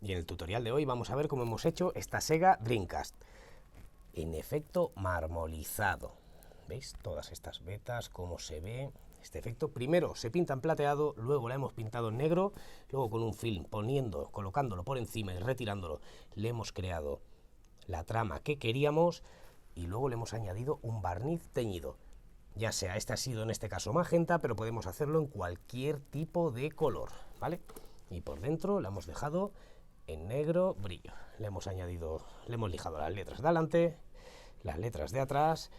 y en el tutorial de hoy vamos a ver cómo hemos hecho esta Sega Dreamcast en efecto marmolizado. ¿Veis? Todas estas vetas, cómo se ve este efecto. Primero se pinta en plateado, luego la hemos pintado en negro, luego con un film colocándolo por encima y retirándolo, le hemos creado la trama que queríamos y luego le hemos añadido un barniz teñido. Ya sea, este ha sido en este caso magenta, pero podemos hacerlo en cualquier tipo de color, ¿vale? Y por dentro la hemos dejado en negro brillo. Le hemos lijado las letras de adelante, las letras de atrás,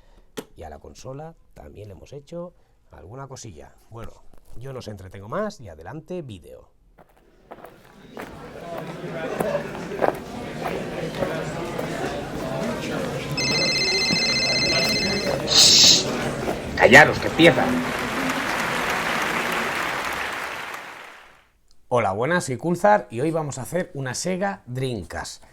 y a la consola también le hemos hecho alguna cosilla. Bueno, yo no os entretengo más y adelante vídeo. ¡Callaros, que empieza! Hola, buenas, soy Kulzar y hoy vamos a hacer una Sega Dreamcast.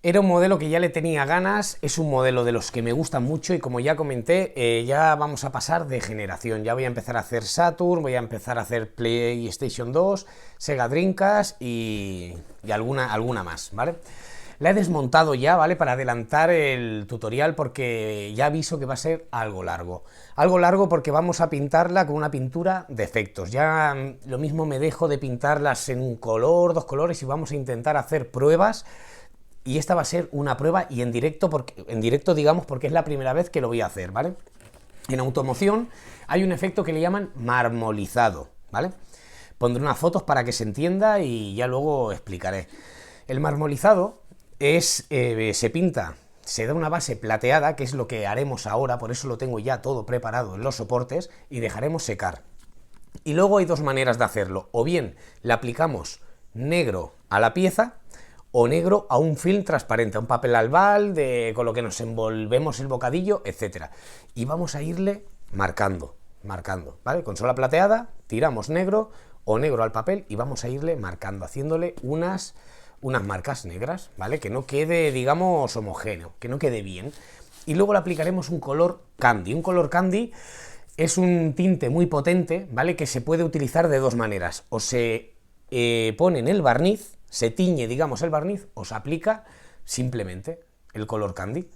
Era un modelo que ya le tenía ganas, es un modelo de los que me gustan mucho y como ya comenté, ya vamos a pasar de generación. Ya voy a empezar a hacer Saturn, voy a empezar a hacer PlayStation 2, Sega Dreamcast y alguna más, ¿vale? La he desmontado ya, ¿vale? Para adelantar el tutorial porque ya aviso que va a ser algo largo. Algo largo porque vamos a pintarla con una pintura de efectos. Ya lo mismo me dejo de pintarlas en un color, dos colores y vamos a intentar hacer pruebas. Y esta va a ser una prueba y en directo digamos porque es la primera vez que lo voy a hacer, ¿vale? En automoción hay un efecto que le llaman marmolizado, ¿vale? Pondré unas fotos para que se entienda y ya luego explicaré. El marmolizado se pinta, se da una base plateada, que es lo que haremos ahora, por eso lo tengo ya todo preparado en los soportes, y dejaremos secar. Y luego hay dos maneras de hacerlo, o bien le aplicamos negro a la pieza, o negro a un film transparente, a un papel albal, con lo que nos envolvemos el bocadillo, etc. Y vamos a irle marcando, ¿vale? Consola plateada, tiramos negro o negro al papel y vamos a irle marcando, haciéndole unas marcas negras, ¿vale? Que no quede, digamos, homogéneo, que no quede bien. Y luego le aplicaremos un color candy. Un color candy es un tinte muy potente, ¿vale? Que se puede utilizar de dos maneras. O se pone en el barniz, se tiñe, digamos, el barniz, o se aplica simplemente el color candy,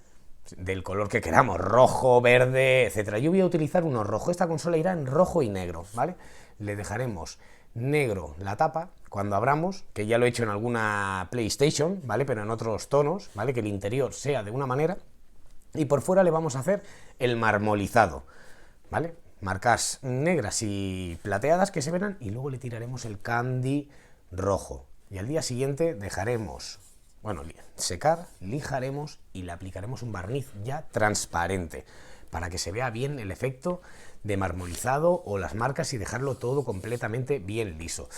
del color que queramos, rojo, verde, etcétera. Yo voy a utilizar uno rojo. Esta consola irá en rojo y negro, ¿vale? Le dejaremos negro la tapa cuando abramos, que ya lo he hecho en alguna PlayStation, ¿vale? Pero en otros tonos, ¿vale? Que el interior sea de una manera y por fuera le vamos a hacer el marmolizado, ¿vale? Marcas negras y plateadas que se verán y luego le tiraremos el candy rojo y al día siguiente dejaremos, bueno, secar, lijaremos y le aplicaremos un barniz ya transparente para que se vea bien el efecto de marmolizado o las marcas y dejarlo todo completamente bien liso.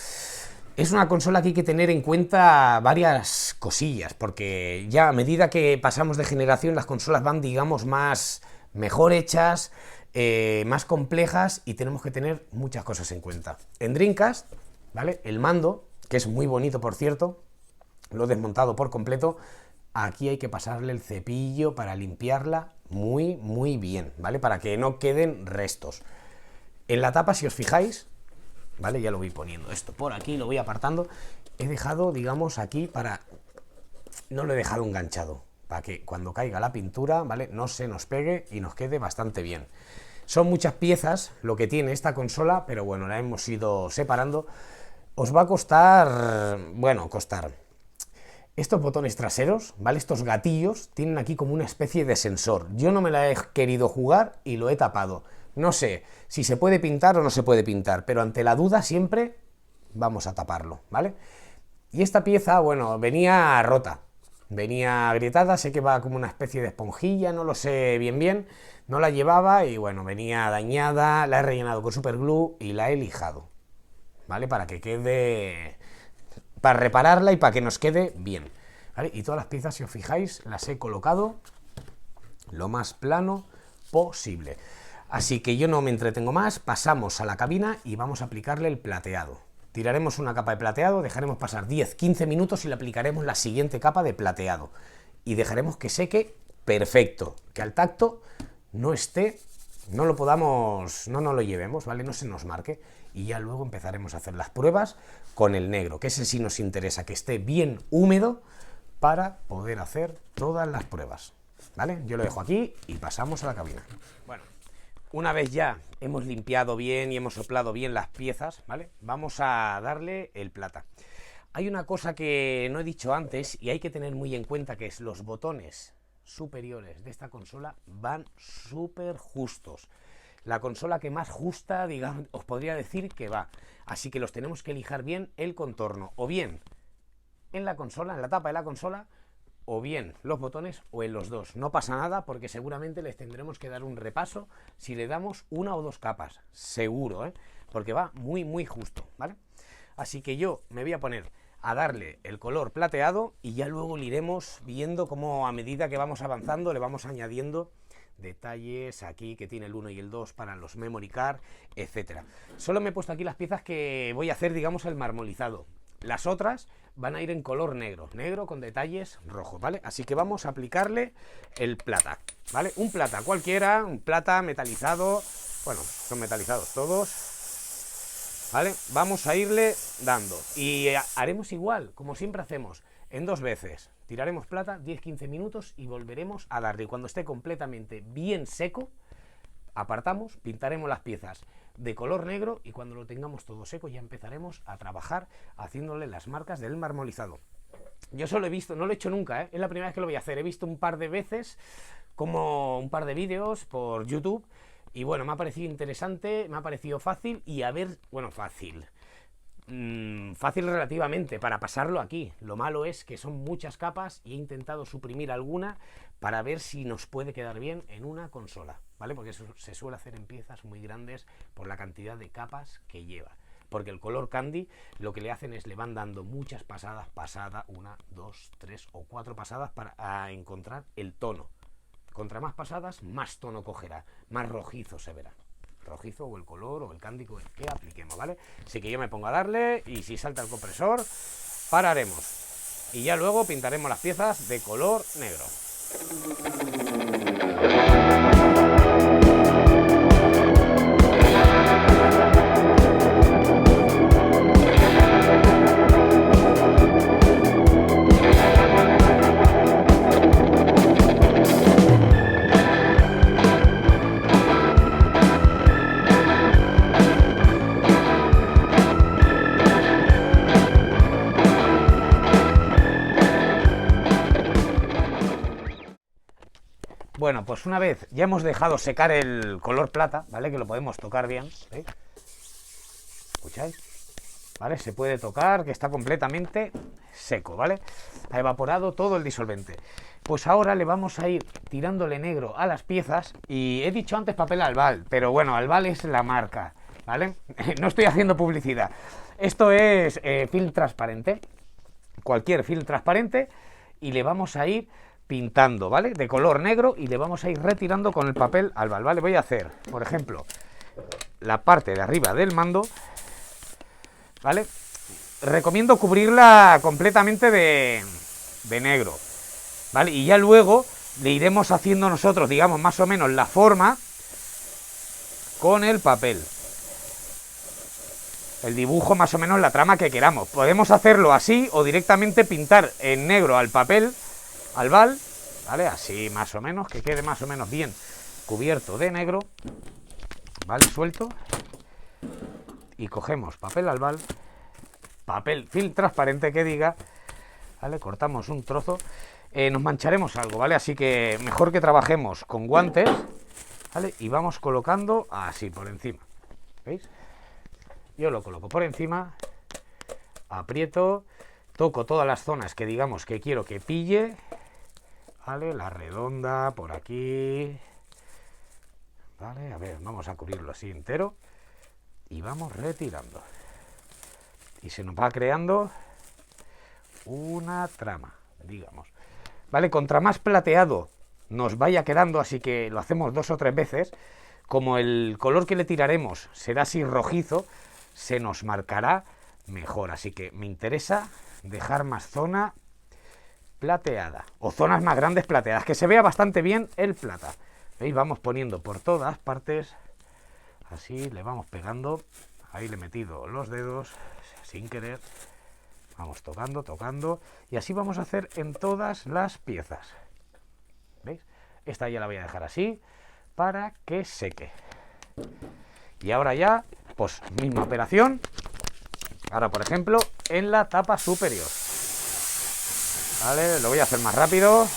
Es una consola que hay que tener en cuenta varias cosillas, porque ya a medida que pasamos de generación las consolas van, digamos, mejor hechas, más complejas y tenemos que tener muchas cosas en cuenta. En Dreamcast, ¿vale? El mando, que es muy bonito por cierto, lo he desmontado por completo. Aquí hay que pasarle el cepillo para limpiarla muy bien, ¿vale? Para que no queden restos. En la tapa, si os fijáis, ¿vale? Ya lo voy poniendo esto por aquí, lo voy apartando. He dejado, digamos, aquí no lo he dejado enganchado, para que cuando caiga la pintura, ¿vale? No se nos pegue y nos quede bastante bien. Son muchas piezas lo que tiene esta consola, pero bueno, la hemos ido separando. Os va a costar, estos botones traseros, ¿vale? Estos gatillos tienen aquí como una especie de sensor. Yo no me la he querido jugar y lo he tapado. No sé si se puede pintar o no se puede pintar, pero ante la duda siempre vamos a taparlo, ¿vale? Y esta pieza, bueno, venía rota, venía agrietada, sé que va como una especie de esponjilla, no lo sé bien, no la llevaba y bueno, venía dañada, la he rellenado con superglue y la he lijado, ¿vale? Para que quede, para repararla y para que nos quede bien, ¿vale? Y todas las piezas, si os fijáis, las he colocado lo más plano posible. Así que yo no me entretengo más, pasamos a la cabina y vamos a aplicarle el plateado. Tiraremos una capa de plateado, dejaremos pasar 10-15 minutos y le aplicaremos la siguiente capa de plateado. Y dejaremos que seque perfecto, que al tacto no nos lo llevemos, ¿vale? No se nos marque. y ya luego empezaremos a hacer las pruebas con el negro, que ese sí nos interesa, que esté bien húmedo para poder hacer todas las pruebas, ¿vale? Yo lo dejo aquí y pasamos a la cabina. Bueno, una vez ya hemos limpiado bien y hemos soplado bien las piezas, ¿vale? Vamos a darle el plata. Hay una cosa que no he dicho antes y hay que tener muy en cuenta, que es los botones superiores de esta consola van súper justos. La consola que más justa, digamos, os podría decir que va. Así que los tenemos que lijar bien el contorno, o bien en la consola, en la tapa de la consola, o bien los botones o en los dos. No pasa nada porque seguramente les tendremos que dar un repaso si le damos una o dos capas, seguro, ¿eh? Porque va muy muy justo, ¿vale? Así que yo me voy a poner a darle el color plateado y ya luego le iremos viendo cómo a medida que vamos avanzando le vamos añadiendo detalles aquí que tiene el 1 y el 2 para los memory card, etcétera. Solo me he puesto aquí las piezas que voy a hacer, digamos, el marmolizado. Las otras van a ir en color negro, negro con detalles rojos, ¿vale? Así que vamos a aplicarle el plata, ¿vale? Un plata cualquiera, un plata metalizado, bueno, son metalizados todos, ¿vale? Vamos a irle dando y haremos igual, como siempre hacemos, en dos veces. Tiraremos plata 10-15 minutos y volveremos a darle. Y cuando esté completamente bien seco, apartamos, pintaremos las piezas de color negro y cuando lo tengamos todo seco ya empezaremos a trabajar haciéndole las marcas del marmolizado. Yo solo he visto, no lo he hecho nunca, es la primera vez que lo voy a hacer. He visto un par de veces, como un par de vídeos por YouTube y bueno, me ha parecido interesante, me ha parecido fácil y a ver, bueno, fácil relativamente para pasarlo aquí. Lo malo es que son muchas capas y he intentado suprimir alguna para ver si nos puede quedar bien en una consola, ¿vale? Porque eso se suele hacer en piezas muy grandes por la cantidad de capas que lleva. Porque el color candy lo que le hacen es le van dando muchas pasadas, pasada, 1, 2, 3 o 4 pasadas para encontrar el tono. Contra más pasadas, más tono cogerá, más rojizo se verá. Rojizo o el color o el candy que apliquemos, ¿vale? Así que yo me pongo a darle y si salta el compresor, pararemos. Y ya luego pintaremos las piezas de color negro. Bueno, pues una vez ya hemos dejado secar el color plata, ¿vale? Que lo podemos tocar bien, ¿veis? ¿Escucháis? ¿Vale? Se puede tocar, que está completamente seco, ¿vale? Ha evaporado todo el disolvente. Pues ahora le vamos a ir tirándole negro a las piezas y he dicho antes papel albal, pero bueno, albal es la marca, ¿vale? No estoy haciendo publicidad. Esto es film transparente, cualquier film transparente y le vamos a ir pintando, ¿vale? De color negro y le vamos a ir retirando con el papel albal, ¿vale? Voy a hacer, por ejemplo, la parte de arriba del mando, ¿vale? Recomiendo cubrirla completamente de negro, ¿vale? Y ya luego le iremos haciendo nosotros, digamos, más o menos la forma con el papel. El dibujo, más o menos la trama que queramos. Podemos hacerlo así o directamente pintar en negro al papel albal, ¿vale? Así más o menos, que quede más o menos bien cubierto de negro, ¿vale? Suelto. Y cogemos papel albal, papel film transparente que diga, ¿vale? Cortamos un trozo. Nos mancharemos algo, ¿vale? Así que mejor que trabajemos con guantes, ¿vale? Y vamos colocando así por encima, ¿veis? Yo lo coloco por encima, aprieto, toco todas las zonas que digamos que quiero que pille, ¿vale? La redonda por aquí, ¿vale? A ver, vamos a cubrirlo así entero y vamos retirando. Y se nos va creando una trama, digamos. ¿Vale? Contra más plateado nos vaya quedando, así que lo hacemos 2 o 3 veces, como el color que le tiraremos será así rojizo, se nos marcará mejor. Así que me interesa dejar más zona plateada, o zonas más grandes plateadas, que se vea bastante bien el plata. ¿Veis? Vamos poniendo por todas partes, así le vamos pegando ahí le he metido los dedos, sin querer. Vamos tocando, tocando, y así vamos a hacer en todas las piezas. ¿Veis? Esta ya la voy a dejar así, para que seque. Y ahora ya, pues misma operación. Ahora, por ejemplo, en la tapa superior. Vale, lo voy a hacer más rápido,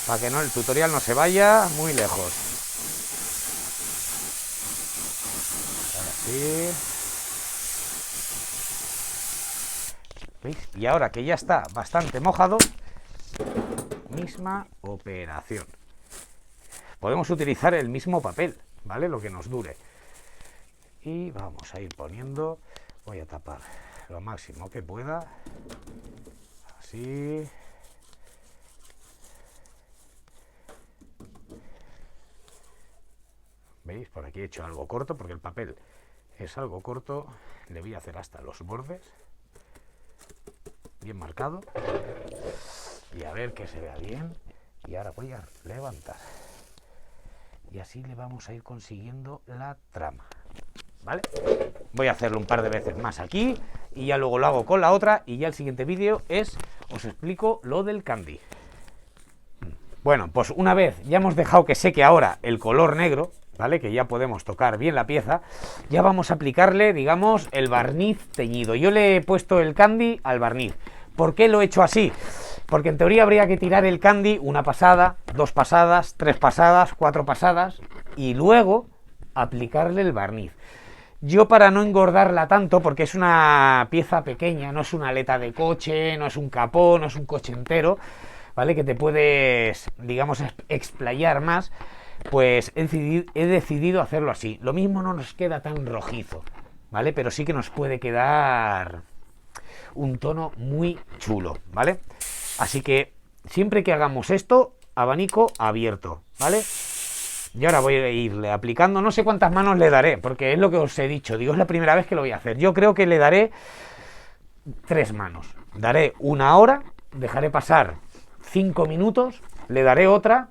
para que no el tutorial no se vaya muy lejos. Ahora sí. ¿Veis? Y ahora que ya está bastante mojado, misma operación. Podemos utilizar el mismo papel, ¿vale? Lo que nos dure. Y vamos a ir poniendo, voy a tapar lo máximo que pueda, así. ¿Veis? Por aquí he hecho algo corto, porque el papel es algo corto. Le voy a hacer hasta los bordes, bien marcado, y a ver que se vea bien. Y ahora voy a levantar, y así le vamos a ir consiguiendo la trama, ¿vale? Voy a hacerlo un par de veces más aquí, y ya luego lo hago con la otra, y ya el siguiente vídeo os explico lo del candy. Bueno, pues una vez ya hemos dejado que seque ahora el color negro, ¿vale? Que ya podemos tocar bien la pieza, ya vamos a aplicarle, digamos, el barniz teñido. Yo le he puesto el candy al barniz. ¿Por qué lo he hecho así? Porque en teoría habría que tirar el candy una pasada, 2 pasadas, 3 pasadas, 4 pasadas, y luego aplicarle el barniz. Yo, para no engordarla tanto, porque es una pieza pequeña, no es una aleta de coche, no es un capó, no es un coche entero, ¿vale? Que te puedes, digamos, explayar más, pues he decidido hacerlo así. Lo mismo no nos queda tan rojizo, ¿vale? Pero sí que nos puede quedar un tono muy chulo, ¿vale? Así que siempre que hagamos esto, abanico abierto, ¿vale? Y ahora voy a irle aplicando, no sé cuántas manos le daré, porque es lo que os he dicho, digo, es la primera vez que lo voy a hacer. Yo creo que le daré 3 manos. Daré una hora, dejaré pasar 5 minutos, le daré otra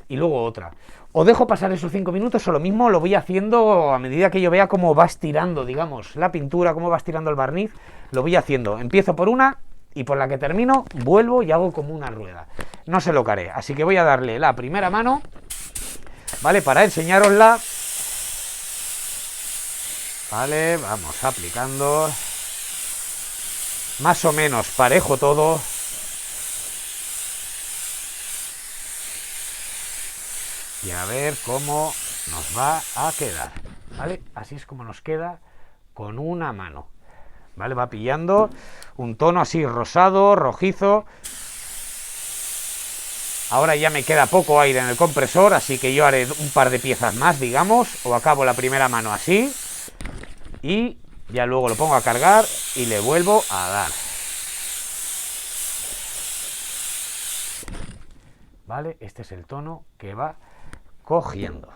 y luego otra. O dejo pasar esos 5 minutos, o lo mismo lo voy haciendo a medida que yo vea cómo va estirando, digamos, la pintura, cómo va estirando el barniz, lo voy haciendo. Empiezo por una y por la que termino vuelvo y hago como una rueda. No sé lo que haré, así que voy a darle la primera mano, ¿vale? Para enseñarosla. Vale, vamos aplicando. Más o menos parejo todo. Y a ver cómo nos va a quedar, ¿vale? Así es como nos queda con una mano, ¿vale? Va pillando un tono así rosado, rojizo. Ahora ya me queda poco aire en el compresor, así que yo haré un par de piezas más, digamos, o acabo la primera mano así, y ya luego lo pongo a cargar y le vuelvo a dar. ¿Vale? Este es el tono que va cogiendo.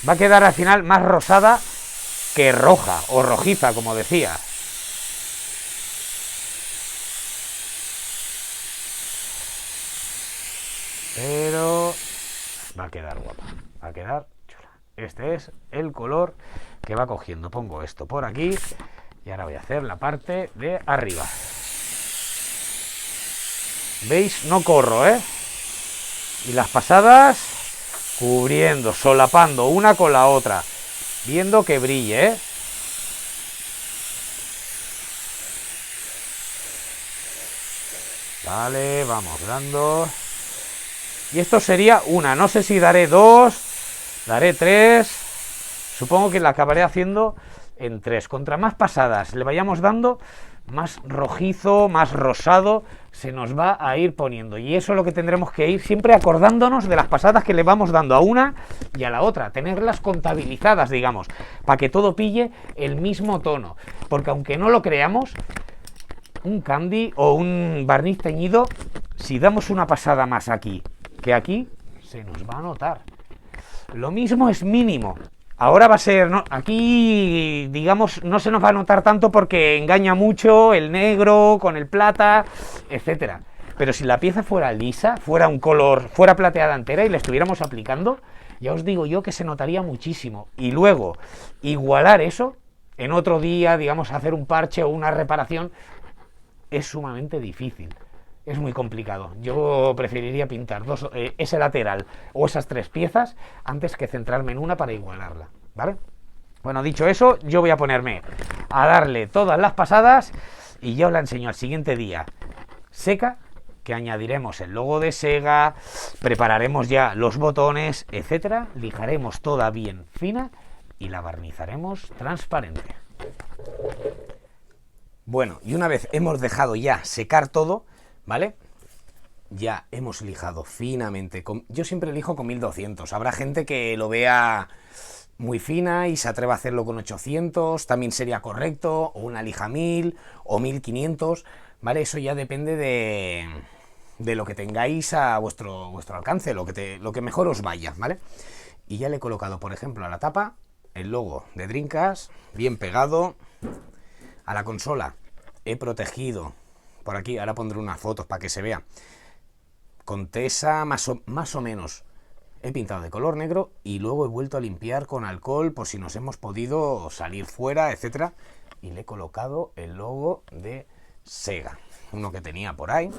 Va a quedar al final más rosada que roja o rojiza, como decía. Pero va a quedar guapa, va a quedar chula. Este es el color que va cogiendo. Pongo esto por aquí y ahora voy a hacer la parte de arriba. ¿Veis? No corro, ¿eh? Y las pasadas cubriendo, solapando una con la otra, viendo que brille, ¿eh? Vale, vamos dando. Y esto sería una, no sé si daré 2, daré 3, supongo que la acabaré haciendo en 3. Contra más pasadas le vayamos dando, más rojizo, más rosado se nos va a ir poniendo, y eso es lo que tendremos que ir siempre acordándonos de las pasadas que le vamos dando a una y a la otra, tenerlas contabilizadas, digamos, para que todo pille el mismo tono, porque aunque no lo creamos, un candy o un barniz teñido, si damos una pasada más aquí que aquí, se nos va a notar. Lo mismo es mínimo. Ahora va a ser, no, aquí, digamos, no se nos va a notar tanto porque engaña mucho el negro con el plata, etcétera. Pero si la pieza fuera lisa, fuera un color, fuera plateada entera y la estuviéramos aplicando, ya os digo yo que se notaría muchísimo. Y luego, igualar eso, en otro día, digamos, hacer un parche o una reparación es sumamente difícil. Es muy complicado. Yo preferiría pintar ese lateral o esas 3 piezas antes que centrarme en una para igualarla, ¿vale? Bueno, dicho eso, yo voy a ponerme a darle todas las pasadas y ya os la enseño al siguiente día seca, que añadiremos el logo de Sega, prepararemos ya los botones, etcétera, lijaremos toda bien fina y la barnizaremos transparente. Bueno, y una vez hemos dejado ya secar todo, ¿vale? Ya hemos lijado finamente. Yo siempre lijo con 1200. Habrá gente que lo vea muy fina y se atreva a hacerlo con 800. También sería correcto. O una lija 1000 o 1500. ¿Vale? Eso ya depende de lo que tengáis a vuestro alcance. Lo que mejor os vaya, ¿vale? Y ya le he colocado, por ejemplo, a la tapa el logo de Dreamcast bien pegado. A la consola he protegido por aquí, ahora pondré unas fotos para que se vea, con tesa más o menos. He pintado de color negro y luego he vuelto a limpiar con alcohol por si nos hemos podido salir fuera, etcétera. Y le he colocado el logo de Sega, uno que tenía por ahí.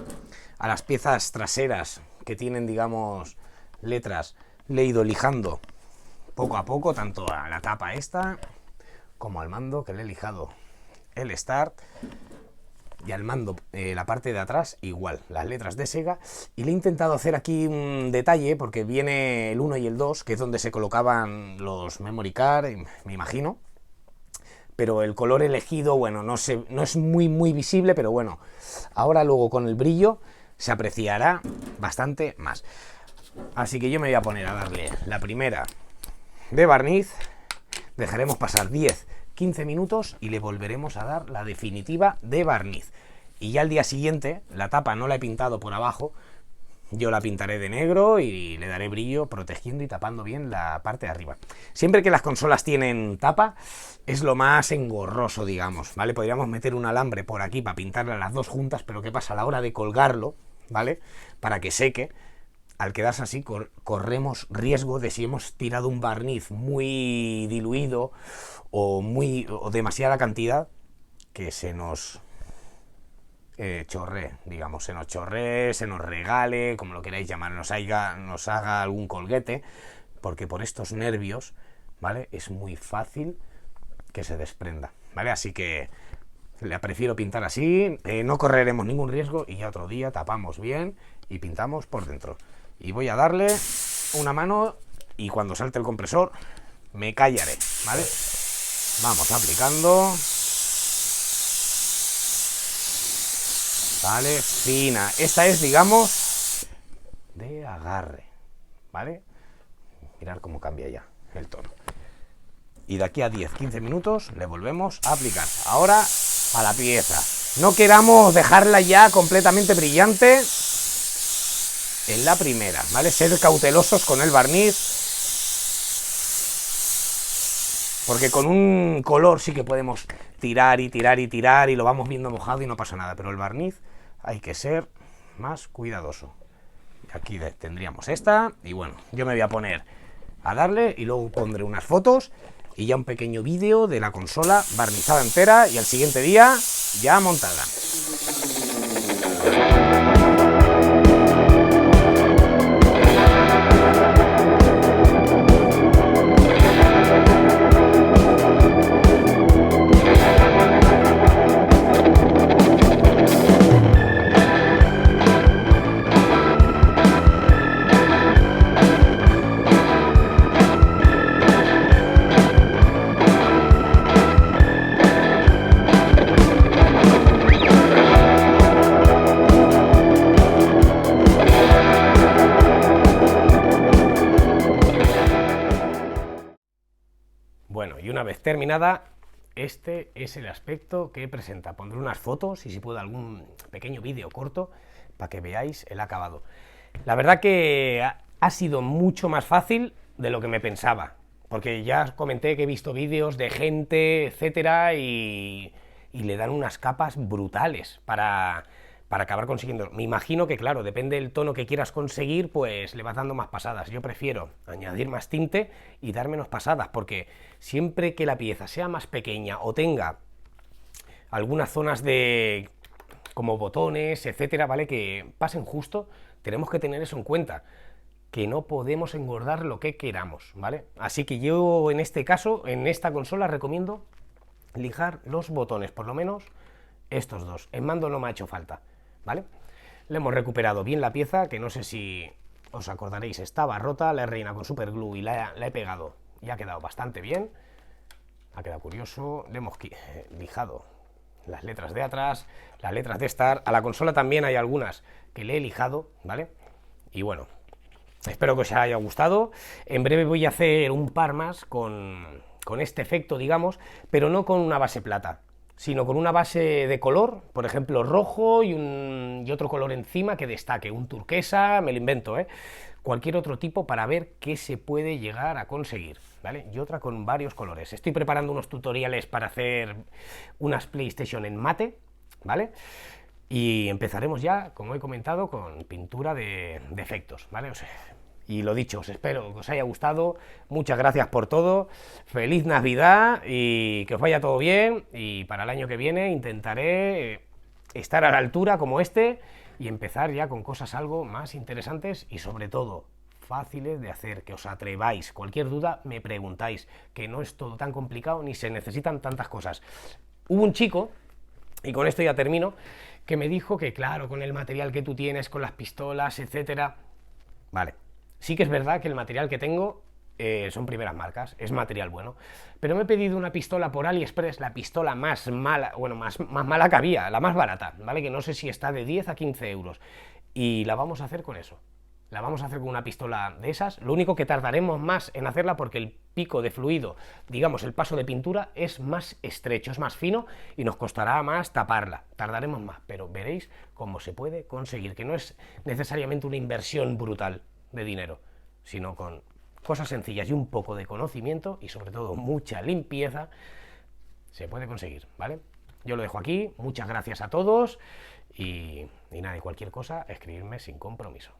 A las piezas traseras que tienen, digamos, letras, le he ido lijando poco a poco, tanto a la tapa esta como al mando, que le he lijado el Start. Y al mando, la parte de atrás, igual, las letras de Sega. Y le he intentado hacer aquí un detalle, porque viene el 1 y el 2, que es donde se colocaban los memory card, me imagino. Pero el color elegido, bueno, no es muy visible, pero bueno, ahora luego con el brillo se apreciará bastante más. Así que yo me voy a poner a darle la primera de barniz. Dejaremos pasar 10-15 minutos y le volveremos a dar la definitiva de barniz. Y ya al día siguiente, la tapa no la he pintado por abajo, yo la pintaré de negro y le daré brillo protegiendo y tapando bien la parte de arriba. Siempre que las consolas tienen tapa, es lo más engorroso, digamos, ¿vale? Podríamos meter un alambre por aquí para pintarlas las dos juntas, pero ¿qué pasa? A la hora de colgarlo, ¿vale? Para que seque, al quedarse así, corremos riesgo de, si hemos tirado un barniz muy diluido o demasiada cantidad, que se nos chorree, digamos, se nos regale, como lo queráis llamar, nos haga algún colguete, porque por estos nervios, ¿vale? Es muy fácil que se desprenda, ¿vale? Así que le prefiero pintar así, no correremos ningún riesgo y ya otro día tapamos bien y pintamos por dentro. Y voy a darle una mano y cuando salte el compresor me callaré, ¿vale? Vamos aplicando. Vale, fina. Esta es, digamos, de agarre, ¿vale? Mirad cómo cambia ya el tono. Y de aquí a 10-15 minutos le volvemos a aplicar. Ahora a la pieza. No queramos dejarla ya completamente brillante en la primera, ¿vale? Ser cautelosos con el barniz, porque con un color sí que podemos tirar y lo vamos viendo mojado y no pasa nada, pero el barniz hay que ser más cuidadoso. Aquí tendríamos esta y bueno, yo me voy a poner a darle y luego pondré unas fotos y ya un pequeño vídeo de la consola barnizada entera y al siguiente día ya montada. Bueno, y una vez terminada, este es el aspecto que presenta. Pondré unas fotos y si puedo algún pequeño vídeo corto para que veáis el acabado. La verdad que ha sido mucho más fácil de lo que me pensaba, porque ya comenté que he visto vídeos de gente, etcétera, y le dan unas capas brutales para para acabar consiguiendo. Me imagino que, claro, depende del tono que quieras conseguir, pues le vas dando más pasadas. Yo prefiero añadir más tinte y dar menos pasadas, porque siempre que la pieza sea más pequeña o tenga algunas zonas de como botones, etcétera, ¿vale? Que pasen justo, tenemos que tener eso en cuenta, que no podemos engordar lo que queramos, ¿vale? Así que yo en este caso, en esta consola, recomiendo lijar los botones, por lo menos estos dos. En mando no me ha hecho falta, ¿vale? Le hemos recuperado bien la pieza, que no sé si os acordaréis, estaba rota, la he rellenado con superglue y la he pegado y ha quedado bastante bien. Ha quedado curioso. Le hemos lijado las letras de atrás, las letras de Star. A la consola también hay algunas que le he lijado, ¿vale? Y bueno, espero que os haya gustado. En breve voy a hacer un par más con este efecto, digamos, pero no con una base plata, sino con una base de color, por ejemplo rojo y otro color encima que destaque, un turquesa, me lo invento, cualquier otro tipo para ver qué se puede llegar a conseguir, ¿vale? Y otra con varios colores. Estoy preparando unos tutoriales para hacer unas PlayStation en mate, ¿vale? Y empezaremos ya, como he comentado, con pintura de efectos, ¿vale? O sea, y lo dicho, os espero que os haya gustado, muchas gracias por todo, feliz Navidad y que os vaya todo bien, y para el año que viene intentaré estar a la altura como este y empezar ya con cosas algo más interesantes y sobre todo fáciles de hacer, que os atreváis. Cualquier duda me preguntáis, que no es todo tan complicado ni se necesitan tantas cosas. Hubo un chico, y con esto ya termino, que me dijo que claro, con el material que tú tienes, con las pistolas, etcétera, vale, sí que es verdad que el material que tengo son primeras marcas, es material bueno, pero me he pedido una pistola por AliExpress, la pistola más mala, bueno, más mala que había, la más barata, ¿vale? Que no sé si está de 10 a 15 euros, y la vamos a hacer con eso. La vamos a hacer con una pistola de esas, lo único que tardaremos más en hacerla porque el pico de fluido, digamos el paso de pintura, es más estrecho, es más fino y nos costará más taparla, tardaremos más, pero veréis cómo se puede conseguir, que no es necesariamente una inversión brutal de dinero, sino con cosas sencillas y un poco de conocimiento y sobre todo mucha limpieza, se puede conseguir, ¿vale? Yo lo dejo aquí, muchas gracias a todos y nada, y cualquier cosa, escribirme sin compromiso.